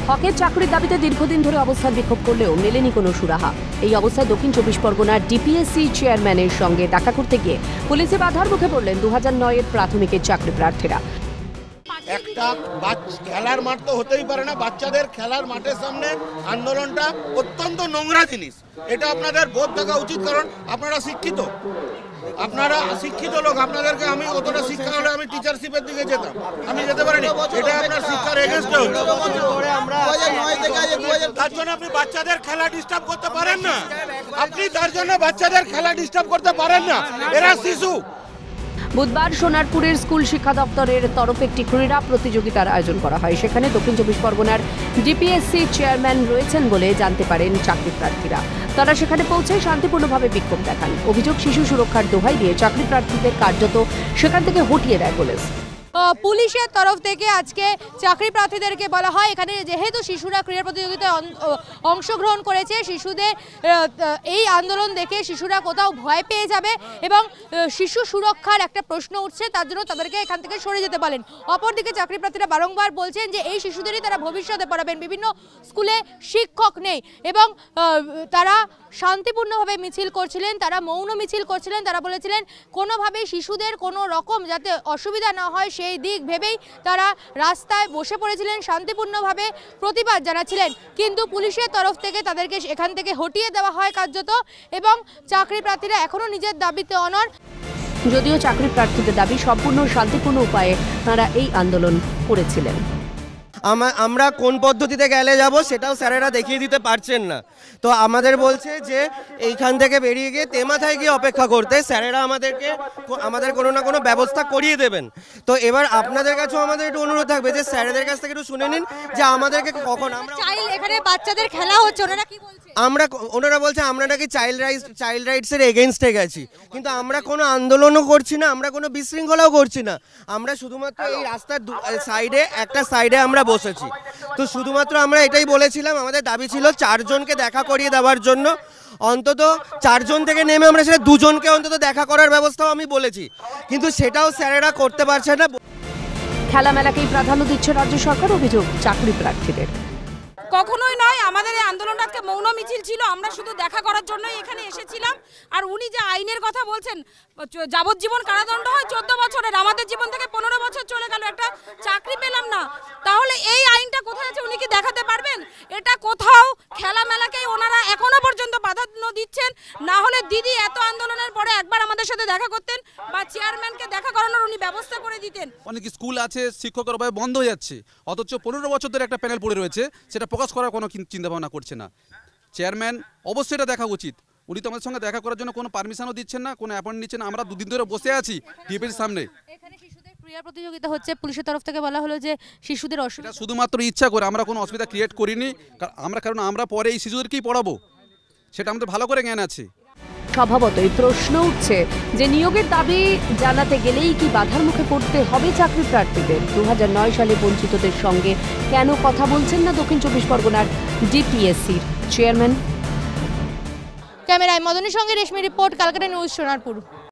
হকের চাকরির দাবিতে দীর্ঘদিন ধরে অবস্থান বিক্ষোভ করলেও মেলেনি কোনো সুরাহা। এই অবস্থায় দক্ষিণ 24 পরগনার ডিপিএসসি চেয়ারম্যানের সঙ্গে দেখা করতে গিয়ে পুলিশে বাধার মুখে পড়লেন 2009 এর প্রাথমিকের চাকরি প্রার্থীরা। একটা খেলার মাঠ তো হতেই পারে না, বাচ্চাদের খেলার মাঠের সামনে আন্দোলনটা অত্যন্ত নোংরা জিনিস। এটা আপনাদের বোধ থাকা উচিত, কারণ আপনারা শিক্ষিত লোক। আপনাদেরকে আমি অতটা শিক্ষা হলে আমি টিচারশিপের দিকে যেতাম, আমি যেতে পারিনি। এটা আপনার শিক্ষার এগেনস্টে হচ্ছে। তার জন্য আপনি বাচ্চাদের খেলা ডিস্টার্ব করতে পারেন না। এরা শিশু। বুধবার সোনারপুরের স্কুল শিক্ষা দপ্তরের তরফে একটি ক্রীড়া প্রতিযোগিতার আয়োজন করা হয়। সেখানে দক্ষিণ 24 পরগনার ডিপিএসসি চেয়ারম্যান রয়েছেন বলে জানতে পারেন চাকরি প্রার্থীরা। তারা সেখানে পৌঁছে শান্তিপূর্ণভাবে বিক্ষোভ দেখান। অভিযোগ, শিশু সুরক্ষার দোহাই দিয়ে চাকরি প্রার্থীদের কার্যত সেখান থেকে হটিয়ে দেয় পুলিশ। পুলিশের তরফ থেকে আজকে চাকরি প্রার্থীদেরকে বলা হয়, এখানে যেহেতু শিশুরা ক্রীড়া প্রতিযোগিতায় অংশগ্রহণ করেছে, শিশুদের এই আন্দোলন দেখে শিশুরা কোথাও ভয় পেয়ে যাবে এবং শিশু সুরক্ষার একটা প্রশ্ন উঠছে, তার জন্য তাদেরকে এখান থেকে সরে যেতে বলেন। অপরদিকে চাকরি প্রার্থীরা বারংবার বলছেন যে এই শিশুদেরই তারা ভবিষ্যতে পড়াবেন। বিভিন্ন স্কুলে শিক্ষক নেই এবং তারা শান্তিপূর্ণভাবে মিছিল করছিলেন, তারা মৌন মিছিল করছিলেন। তারা বলেছিলেন কোনোভাবেই শিশুদের কোনো রকম যাতে অসুবিধা না হয় সেই দিক ভেবেই তারা রাস্তায় বসে পড়েছিলেন, শান্তিপূর্ণভাবে প্রতিবাদ জানাচ্ছিলেন। কিন্তু পুলিশের তরফ থেকে তাদেরকে এখান থেকে হটিয়ে দেওয়া হয় কার্যত, এবং চাকরি প্রার্থীরা এখনও নিজের দাবিতে অনড়। যদিও চাকরি প্রার্থীদের দাবি সম্পূর্ণ শান্তিপূর্ণ উপায়ে তারা এই আন্দোলন করেছিলেন। আমরা কোন পদ্ধতিতে গেলে যাব সেটাও স্যারেরা দেখিয়ে দিতে পারছেন না। তো আমাদের বলছে যে এইখান থেকে বেরিয়ে গিয়ে তেমাথায় গিয়ে অপেক্ষা করতে, স্যারেরা আমাদের কোনো না কোনো ব্যবস্থা করিয়ে দেবেন। তো এবার আপনাদের কাছেও আমাদের একটু অনুরোধ থাকবে যে স্যারেদের কাছ থেকে একটু শুনে নিন যে আমাদেরকে কখন এখানে বাচ্চাদের খেলা হচ্ছে, ওনারা কি বলছে? ওনারা বলছে আমরা নাকি চাইল্ড রাইটসের এগেনস্টে গেছি, কিন্তু আমরা কোনো আন্দোলনও করছি না, আমরা কোনো বিশৃঙ্খলাও করছি না। আমরা শুধুমাত্র এই রাস্তার একটা সাইডে আমরা বসেছি। তো শুধুমাত্র আমরা এটাই বলেছিলাম, আমাদের দাবি ছিল 4 জনকে দেখা করিয়ে দেওয়ার জন্য। অন্তত 4 জন থেকে নেমে আমরা সেটা 2 জনকে অন্তত দেখা করার ব্যবস্থাও আমি বলেছি, কিন্তু সেটাও স্যারেরা করতে পারছে না। খেলামেলাকেই প্রাধান্য দিচ্ছে রাজ্য সরকার, অভিযোগ চাকরি প্রার্থীদের। কখনোই নয়, আমাদের এই আন্দোলনটা আজকে মৌন মিছিল ছিল। আমরা শুধু দেখা করার জন্যই এখানে এসেছিলাম। আর উনি যে আইনের কথা বলছেন, যাবজ্জীবন কারাদণ্ড হয় 14 বছরের, আমাদের জীবন থেকে 15 বছর চলে গেল, একটা চাকরি পেলাম না। তাহলে এই আইনটা কোথায় আছে উনি কি দেখাতে পারবেন? এটা কোথাও খেলামেলাকেই ওনারা এখনো পর্যন্ত প্রাধান্য দিচ্ছেন। না হলে দিদি এত আন্দোলনের পরে একবার আমাদের সাথে দেখা করতেন বা চেয়ারম্যানকে দেখা করানোর উনি ব্যবস্থা করে দিতেন। অনেক স্কুল আছে শিক্ষকের অভাবে বন্ধ হয়ে যাচ্ছে, অথচ 15 বছর ধরে একটা প্যানেল পড়ে রয়েছে, সেটা প্রকাশ করার কোনো চিন্তাভাবনা করছে না। চেয়ারম্যান অবশ্যই এটা দেখা উচিত। উনি তো আমাদের সঙ্গে দেখা করার জন্য কোনো পারমিশনও দিচ্ছেন না, কোনো অ্যাপয়েন্ট নিচ্ছেন না। আমরা 2 দিন ধরে বসে আছি ডিপিএসসির সামনে। এখানে শিশুদের ক্রীড়া প্রতিযোগিতা হচ্ছে, পুলিশের তরফ থেকে বলা হলো যে শিশুদের অসুবিধা, শুধুমাত্র ইচ্ছা করে, আমরা কোনো অসুবিধা ক্রিয়েট করিনি। কারণ আমরা পরে এই শিশুদেরকেই পড়াবো, সেটা আমাদের ভালো করে জ্ঞান আছে। স্বভাবতই প্রশ্ন উঠছে যে নিয়োগের দাবি জানাতে গেলেই কি বাধার মুখে পড়তে হবে চাকরি প্রার্থীদের? 2009 সালে বঞ্চিতদের সঙ্গে কেন কথা বলছেন না দক্ষিণ 24 পরগনার ডিপিএসসির চেয়ারম্যান? ক্যামেরায় মদনের সঙ্গে রেশমি রিপোর্ট, ক্যালকাটা নিউজ, সোনারপুর।